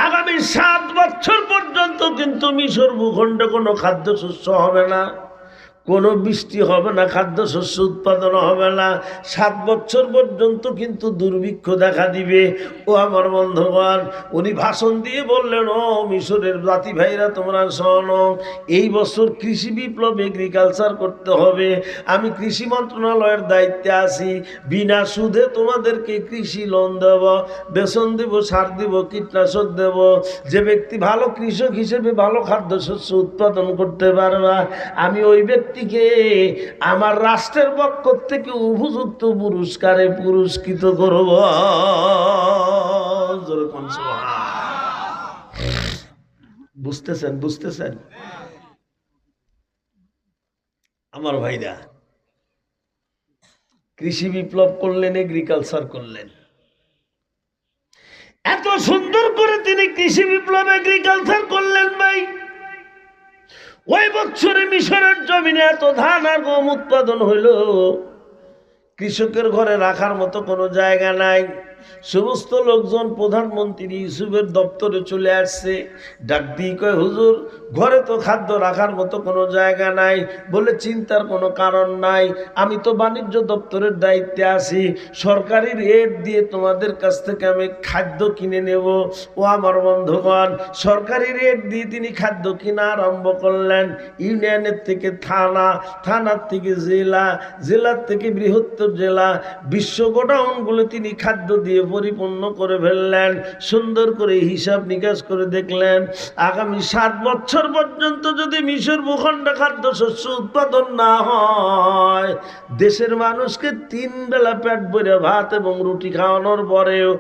আগামী 7 বছর পর্যন্ত কিন্তু মিশর ভূখণ্ডে কোনো খাদ্যশস্য হবে না, কোনো বৃষ্টি হবে না, খাদ্যশস্য উৎপাদন হবে না। 7 বছর পর্যন্ত কিন্তু দুর্ভিক্ষ দেখা দিবে। ও আমার বন্ধুগণ, উনি ভাষণ দিয়ে বললেন, ও মিশরের জাতি ভাইরা তোমরা শোনো, এই বছর কৃষি বিপ্লব, এগ্রিকালচার করতে হবে। আমি কৃষি মন্ত্রণালয়ের দায়িত্বে আছি, বিনা সুদে তোমাদেরকে কৃষি লোন দেব, বেতন দেব, সার দেব, কীটনাশক দেব। যে ব্যক্তি ভালো কৃষক হিসেবে ভালো খাদ্যশস্য উৎপাদন করতে পারবা, আমি ওই ব্যক্তিকে আমার রাষ্ট্রের পক্ষ থেকে উপযুক্ত পুরস্কারে পুরস্কৃত করব। বুঝতেছেন? বুঝতেছেন আমার ভাইরা? কৃষি বিপ্লব করলেন, এগ্রিকালচার করলেন, এত সুন্দর করে তিনি কৃষি বিপ্লব, এগ্রিকালচার করলেন। ভাই, ওই বছরে মিশরের জমিনে এত ধান আর গম উৎপাদন হইল, কৃষকের ঘরে রাখার মতো কোনো জায়গা নাই। সমস্ত লোকজন প্রধানমন্ত্রী ইউসুফের দপ্তরে চলে আসছে, ডাক দিয়ে কয়, হুজুর, ঘরে তো খাদ্য রাখার মতো কোনো জায়গা নাই। বলে, চিন্তার কোনো কারণ নাই, আমি তো বাণিজ্য দপ্তরের দায়িত্বে আছি, সরকারি রেট দিয়ে তোমাদের কাছ থেকে আমি খাদ্য কিনে নেব। ও আমার বন্ধুগণ, সরকারি রেট দিয়ে তিনি খাদ্য কিনা আরম্ভ করলেন। ইউনিয়নের থেকে থানা, থানার থেকে জেলা, জেলার থেকে বৃহত্তর জেলা, বিশ্ব গোডাউনগুলো তিনি খাদ্য দিয়ে পরিপূর্ণ করে ফেললেন। সুন্দর করে হিসাব নিকাশ করে দেখলেন আগামী 7 বছর পর্যন্ত যদি মিশর ভূখণ্ডে খাদ্যশস্য উৎপাদন না হয়, দেশের মানুষকে 3 বেলা পেট ভরে ভাত এবং রুটি খাওয়ানোর পরেও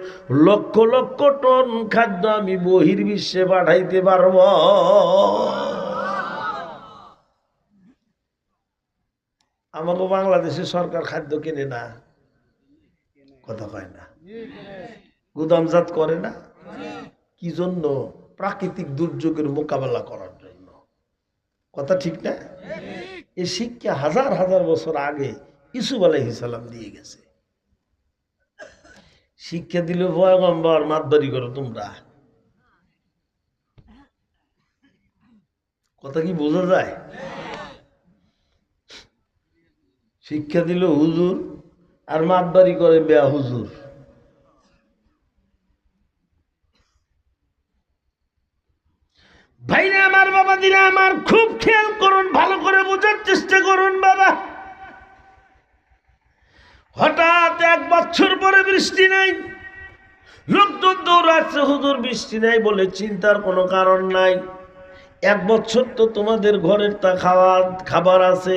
লক্ষ লক্ষ টন খাদ্য আমি বহির্বিশ্বে পাঠাইতে পারব। আমাকে বাংলাদেশে সরকার খাদ্য কিনে না, কথা কয় না, গুদামজাত করে না। কি জন্য? প্রাকৃতিক দুর্যোগের মোকাবেলা করার জন্য। কথা ঠিক না? এই শিক্ষা হাজার হাজার বছর আগে ইউসুফ আলাইহিস সালাম দিয়ে গেছে। শিক্ষা দিল পয়গম্বর, মাতবাড়ি করো তোমরা। কথা কি বোঝা যায়? শিক্ষা দিল হুজুর, আর মাতবাড়ি করে বেয়া হুজুর। ভাইরা আমার, বাবা দিরা আমার, খুব খেয়াল করুন, ভালো করে বোঝার চেষ্টা করুন বাবা। হঠাৎ 1 বছর পরে বৃষ্টি নাই, লোকজন দৌড়াচ্ছে হুজুর বৃষ্টি নাই বলে। চিন্তার কোনো কারণ নাই। 1 বছর তো তোমাদের ঘরের তা খাবার আছে,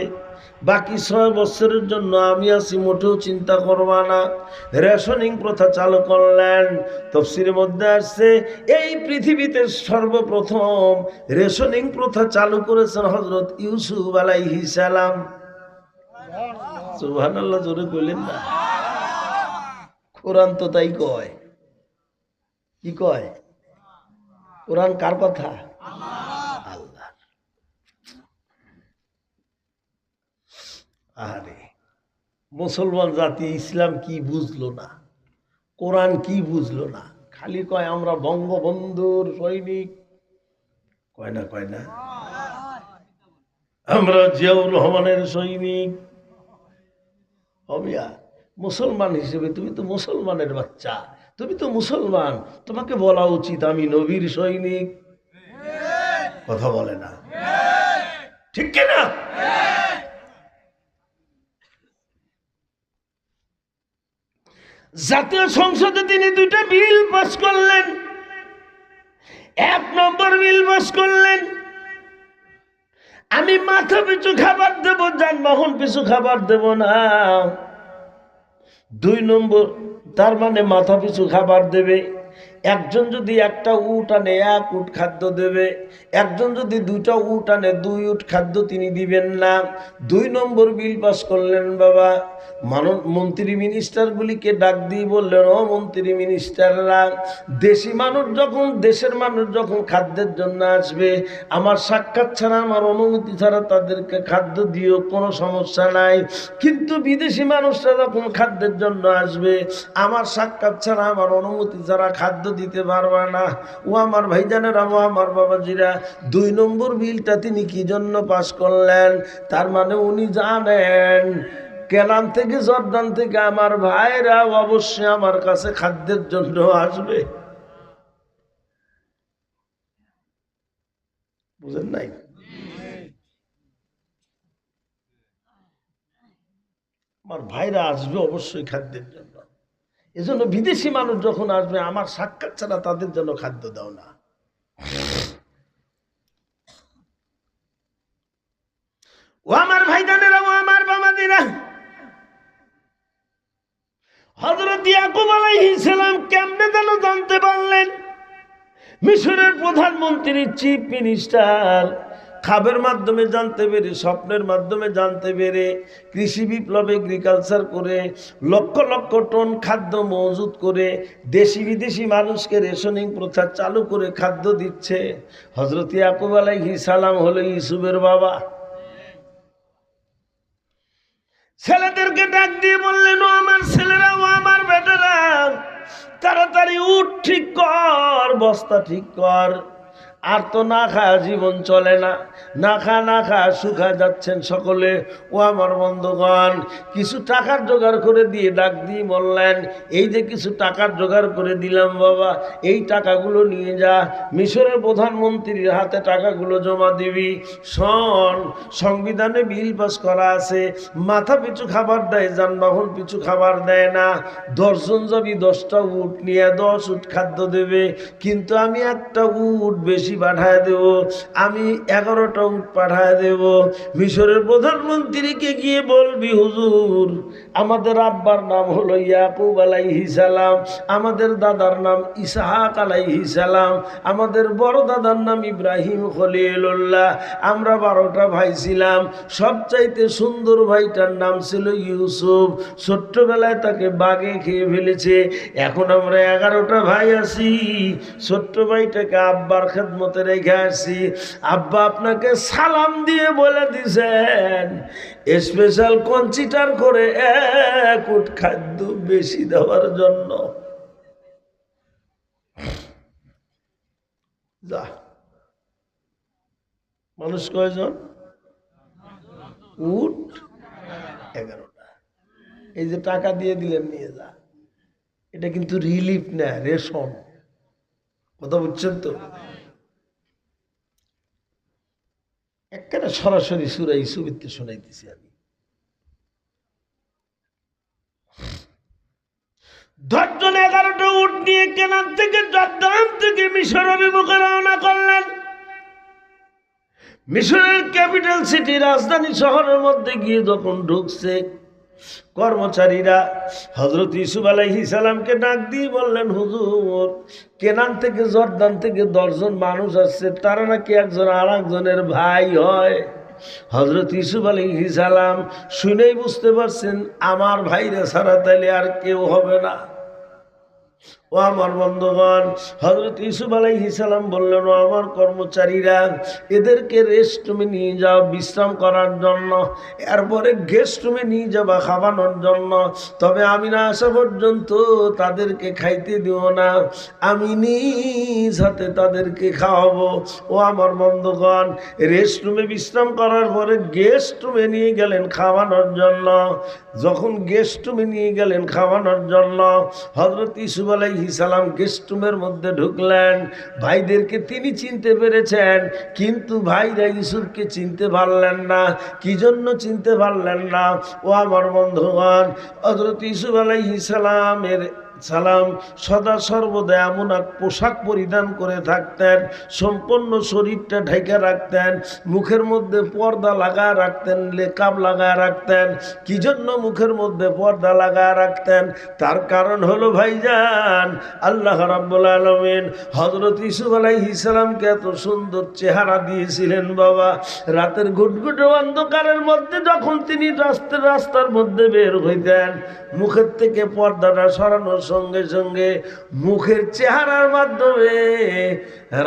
বাকি 6 বছরের জন্য আমি আছি, মোটেও চিন্তা করবা না। রেশনিং প্রথা চালু করলেন। তাফসীরের মধ্যে আসছে এই পৃথিবীতে সর্বপ্রথম রেশনিং প্রথা চালু করেছেন হযরত ইউসুফ আলাইহিস সালাম। সুবহানাল্লাহ, জোরে কইলেন না? কোরআন তো তাই কয়। কি কয়? কোরআন কার কথা? আল্লাহ। আরে মুসলমান জাতি ইসলাম কি বুঝলো না, কোরআন কি বুঝলো না, খালি কয় আমরা বঙ্গবন্ধুর সৈনিক। কয় না? কয় না? আমরা জিয়াউর রহমানের সৈনিক। হবিয়া, মুসলমান হিসেবে তুমি তো মুসলমানের বাচ্চা, তুমি তো মুসলমান, তোমাকে বলা উচিত আমি নবীর সৈনিক। কথা বলে না, ঠিক কিনা? জাতীয় সংসদে তিনি 2টা বিল পাস করলেন। 1 নম্বর বিল পাস করলেন, আমি মাথা পিছু খাবার দেব, যানবাহন পিছু খাবার দেব না। 2 নম্বর, তার মানে মাথা পিছু খাবার দেবে। একজন যদি 1টা উট আনে 1 উট খাদ্য দেবে, একজন যদি 2টা উট আনে 2 উট খাদ্য তিনি দিবেন না। 2 নম্বর বিল পাস করলেন বাবা। মন্ত্রী মিনিস্টারগুলিকে ডাক দিয়ে বললেন, ও মন্ত্রী মিনিস্টাররা, দেশের মানুষ যখন খাদ্যের জন্য আসবে, আমার সাক্ষাৎ ছাড়া, আমার অনুমতি ছাড়া তাদেরকে খাদ্য দিও, কোনো সমস্যা নাই। কিন্তু বিদেশি মানুষরা যখন খাদ্যের জন্য আসবে, আমার সাক্ষাৎ ছাড়া, আমার অনুমতি ছাড়া খাদ্য দিতে পারবে না। ও আমার ভাইজানেরা, ও আমার বাবাজিরা, 2 নম্বর বিলটা তিনি কি জন্য পাস করলেন? তার মানে উনি জানেন কেলান থেকে, জর্দান থেকে আমার ভাইরা অবশ্যই আমার কাছে খাদ্যের জন্য আসবে। বুঝেন নাই? আমার ভাইরা আসবে অবশ্যই খাদ্যের জন্য। এজন্য বিদেশি মানুষ যখন আসবে, আমার সাক্ষাৎ ছাড়া তাদের জন্য খাদ্য দাও না। ও আমার ভাইজানেরা, ও আমার বাবাজিরা, হযরত ইয়াকুব আলাইহিস সালাম কেমনে যেন জানতে পারলেন মিশরের প্রধানমন্ত্রী, চিফ মিনিস্টার খাবের মাধ্যমে জানতে পেরে, স্বপ্নের মাধ্যমে জানতে পেরে, কৃষি বিপ্লব, এগ্রিকালচার করে লক্ষ লক্ষ টন খাদ্য মজুত করে দেশি বিদেশি মানুষকে রেশনিং প্রথা চালু করে খাদ্য দিচ্ছে। হযরত ইয়াকুব আলাইহিস সালাম হলো ইউসুফের বাবা। ছেলেদেরকে ডাক দিয়ে বললেন, ও আমার ছেলেরা, ও আমার বেটারা, তাড়াতাড়ি উঠ ঠিক কর, বস্তা ঠিক কর, আর তো না খাওয়া জীবন চলে না, না খা শুকা যাচ্ছেন সকলে। ও আমার বন্ধুগণ, কিছু টাকার জোগাড় করে দিয়ে ডাক দিয়ে বললেন, এই যে কিছু টাকার জোগাড় করে দিলাম বাবা, এই টাকাগুলো নিয়ে যা, মিশরের প্রধানমন্ত্রীর হাতে টাকাগুলো জমা দিবি। সংবিধানে বিল পাস করা আছে, মাথা পিছু খাবার দেয়, যানবাহন পিছু খাবার দেয় না। 10 জন যাবি 10টা উট নিয়ে 10 উট খাদ্য দেবে, কিন্তু আমি একটা উট বেশি পাঠায় দেব, আমি 11টা উট পাঠায় দেব। মিশরের প্রধানমন্ত্রীকে গিয়ে বলবি, হুজুর আমাদের আব্বার নাম হলো ইয়াকুব আলাইহিস সালাম, আমাদের দাদার নাম ইসহাক আলাইহিস সালাম, আমাদের বড় দাদার নাম ইব্রাহিম খলিলুল্লাহ, আমরা 12টা ভাই ছিলাম, সবচাইতে সুন্দর ভাইটার নাম ছিল ইউসুফ, ছোট্টবেলায় তাকে বাঘে খেয়ে ফেলেছে, এখন আমরা 11টা ভাই আছি, ছোট্ট ভাইটাকে আব্বার খেদমতে রেখে আসছি, আব্বা আপনাকে সালাম দিয়ে বলে দিছেন স্পেশাল কনসিডার করে 1 উট খাদ্য বেশি দেওয়ার জন্য। যা, মানুষ কয়জন? উট 11টা। এই যে টাকা দিয়ে দিলেন নিয়ে যা, এটা কিন্তু রিলিফ না, রেশন। কথা বুঝছেন তো? একেবারে সরাসরি সূরা ইউসুফে শোনাইতেছি আমি। 10 জন 11টা উট নিয়ে কেনান থেকে জর্দান থেকে মিশর অভিমুখে রওনা করলেন। মিশরের ক্যাপিটাল সিটি, রাজধানী শহরের মধ্যে গিয়ে যখন ঢুকছে, কর্মচারীরা হযরত ইউসুফ আলাইহিস সালামকে ডাক দিয়ে বললেন, হুজুর কেনান থেকে জর্দান থেকে 10 জন মানুষ আসছে, তারা নাকি একজন আর একজনের ভাই হয়। হযরত ইউসুফ আলাইহিস সালাম শুনেই বুঝতে পারছেন আমার ভাইরা ছাড়া তাইলে আর কেউ হবে না। ও আমার বন্ধুগণ, হযরত ইউসুফ আলাইহিস সালাম বললেন, ও আমার কর্মচারীরা, এদেরকে রেস্ট রুমে নিয়ে যাও বিশ্রাম করার জন্য, এরপরে গেস্ট রুমে নিয়ে যাবা খাওয়ানোর জন্য, তবে আমি না আসা পর্যন্ত তাদেরকে খাইতে দিও না, আমি নিজ হাতে তাদেরকে খাওয়াবো। ও আমার বন্ধুগণ, রেস্ট রুমে বিশ্রাম করার পরে গেস্ট রুমে নিয়ে গেলেন খাওয়ানোর জন্য। যখন গেস্ট রুমে নিয়ে গেলেন খাওয়ানোর জন্য, হযরত ইউসুফ আলাইহিস সালাম গেস্ট রুমের মধ্যে ঢুকলেন। ভাইদেরকে তিনি চিনতে পেরেছেন, কিন্তু ভাইরা ইউসুফকে চিনতে পারলেন না। কি জন্য চিনতে পারলেন না? ও আমার বন্ধুগণ, হযরত ইউসুফ আলাইহিস সালামের সদা সর্বদা এমন এক পোশাক পরিধান করে থাকতেন, সম্পূর্ণ শরীরটা ঢেকে রাখতেন, মুখের মধ্যে পর্দা লাগায় রাখতেন, লেকাব লাগায় রাখতেন। কি জন্য মুখের মধ্যে পর্দা লাগায় রাখতেন? তার কারণ হলো ভাইজান, আল্লাহ রাব্বুল আলামিন হযরত ইউসুফ আলাইহিস সালামকে এত সুন্দর চেহারা দিয়েছিলেন বাবা, রাতের ঘুটঘুটে অন্ধকারের মধ্যে যখন তিনি রাস্তার মধ্যে বের হইতেন, মুখের থেকে পর্দাটা সরানোর সঙ্গে সঙ্গে মুখের চেহারার মাধ্যমে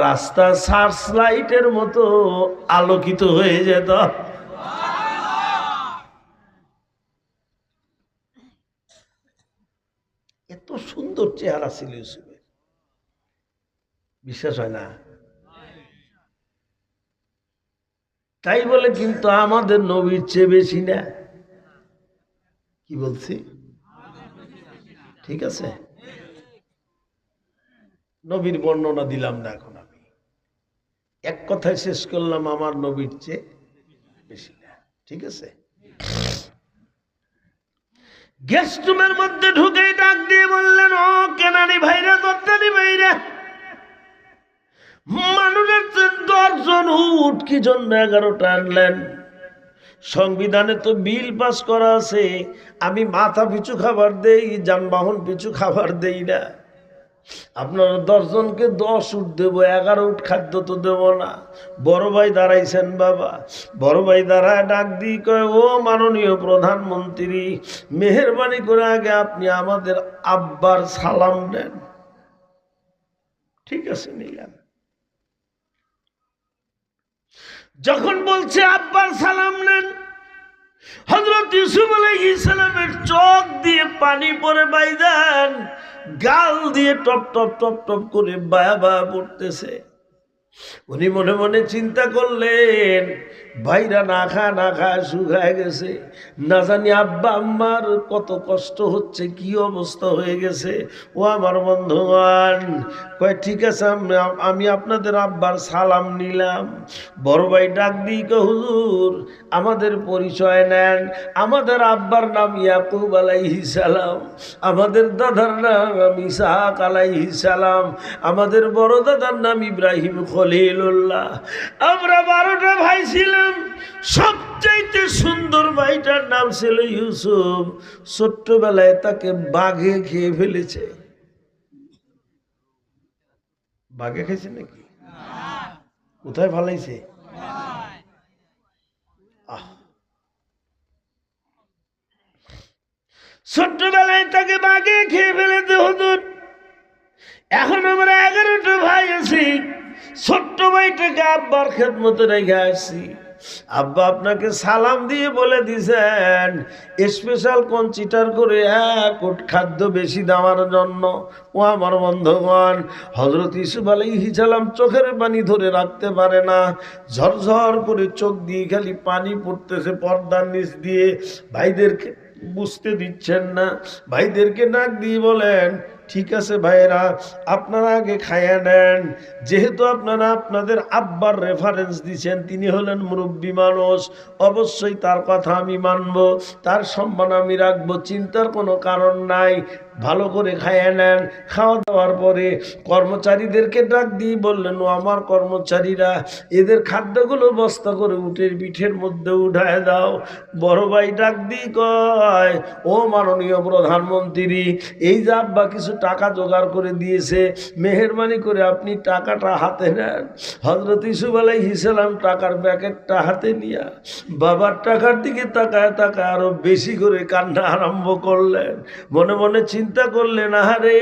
রাস্তা সার্চ লাইটের মতো আলোকিত হয়ে যেত। এত সুন্দর চেহারা ছিল ইউসুফের, বিশ্বাস হয় না? তাই বলে কিন্তু আমাদের নবীর চেয়ে বেশি না। কি বলছি? ঠিক আছে, নবীর বর্ণনা দিলাম না, এখন আমি এক কথায় শেষ করলাম, আমার নবীর চেয়ে বেশি না। ঠিক আছে, গেস্ট রুমের মধ্যে ঢুকেই ডাক দিয়ে বললেন, ও কেনানি ভাইরা, দত্তানি ভাইরা, মানুষের 10 জন উট কি জন্য 11টা আনলেন? সংবিধানে তো বিল পাস করা আছে, আমি মাথা পিছু খাবার দেই, যানবাহন পিছু খাবার দেই না। আপনারা 10 জনকে 10 উট দেবো, 11 উট খাদ্য তো দেব না। বড় ভাই দাঁড়াইছেন বাবা, বড় ভাই দাঁড়ায় ডাক দিয়ে কয়, ও মাননীয় প্রধানমন্ত্রী, মেহেরবানি করে আগে আপনি আমাদের আব্বার সালাম দেন। ঠিক আছে, নিলাম। যখন বলছে আব্বার সালাম নেন, হযরত ইউসুফ আলাইহিস সালামের চোখ দিয়ে পানি পড়ে বাইজান, গাল দিয়ে টপ টপ টপ টপ করে বায়া বায়া পড়তেছে। উনি মনে মনে চিন্তা করলেন, ভাইরা না খা শুকায় গেছে, না জানি আব্বা আম্মার কত কষ্ট হচ্ছে, কি অবস্থা হয়ে গেছে। ও আমার বন্ধুগণ, কয় ঠিক আছে, আমি আপনাদের আব্বার সালাম নিলাম। বড় ভাই ডাক দিই, হুজুর আমাদের পরিচয় নেন। আমাদের আব্বার নাম ইয়াকুব আলাইহিস সালাম, আমাদের দাদার নাম ইসহাক আলাইহিস সালাম, আমাদের বড় দাদার নাম ইব্রাহিম খলিলুল্লাহ। আমরা 12টা ভাই ছিলাম, সবচাইতে সুন্দর ভাইটার নাম ছিল ইউসুফ। ছোট্টবেলায় তাকে বাঘে খেয়ে ফেলেছে। বাঘে খেয়েছে নাকি? কোথায় ফালাইছে? ছোট্টবেলায় তাকে বাঘে খেয়ে ফেলেছে হুজুর। এখন আমরা 11টা ভাই আছি। ছোট্ট ভাইটাকে আব্বার খেদমতে রেখে আসছি। আব্বা আপনাকে সালাম দিয়ে বলে দিছেন স্পেশাল কনসিডার করে এক কোট খাদ্য বেশি দেওয়ার জন্য। ও আমার বন্ধুগণ, হযরত ইউসুফ আলাইহিস সালাম চোখের পানি ধরে রাখতে পারে না, ঝরঝর করে চোখ দিয়ে খালি পানি পড়তেছে পর্দার নিচ দিয়ে। ভাইদেরকে বুঝতে দিচ্ছেন না। ভাইদেরকে ডাক দিয়ে বলেন, ঠিক আছে ভাইরা, আপনারা আগে খাইয়া নেন। যেহেতু আপনারা আপনাদের আব্বার রেফারেন্স দিচ্ছেন, তিনি হলেন মুরব্বী মানুষ, অবশ্যই তার কথা আমি মানব, তার সম্মান আমি রাখবো, চিন্তার কোনো কারণ নাই। ভালো করে খাইয়া নেন। খাওয়া দাওয়ার পরে কর্মচারীদেরকে ডাক দিয়ে বললেন, ও আমার কর্মচারীরা, এদের খাদ্যগুলো বস্তা করে উটের পিঠের মধ্যে উঠায় দাও। বড় ভাই ডাক দিয়ে কয়, ও মাননীয় প্রধানমন্ত্রী, এই যে আব্বা কিছু টাকা জোগাড় করে দিয়েছে, মেহেরবানি করে আপনি টাকাটা হাতে নেন। হযরত ইউসুফ আলাইহিস সালাম টাকার প্যাকেটটা হাতে নিয়ে বাবার টাকার দিকে তাকায় তাকায় আরো বেশি করে কান্না আরম্ভ করলেন। মনে মনে চিন্তা করলেন, আহারে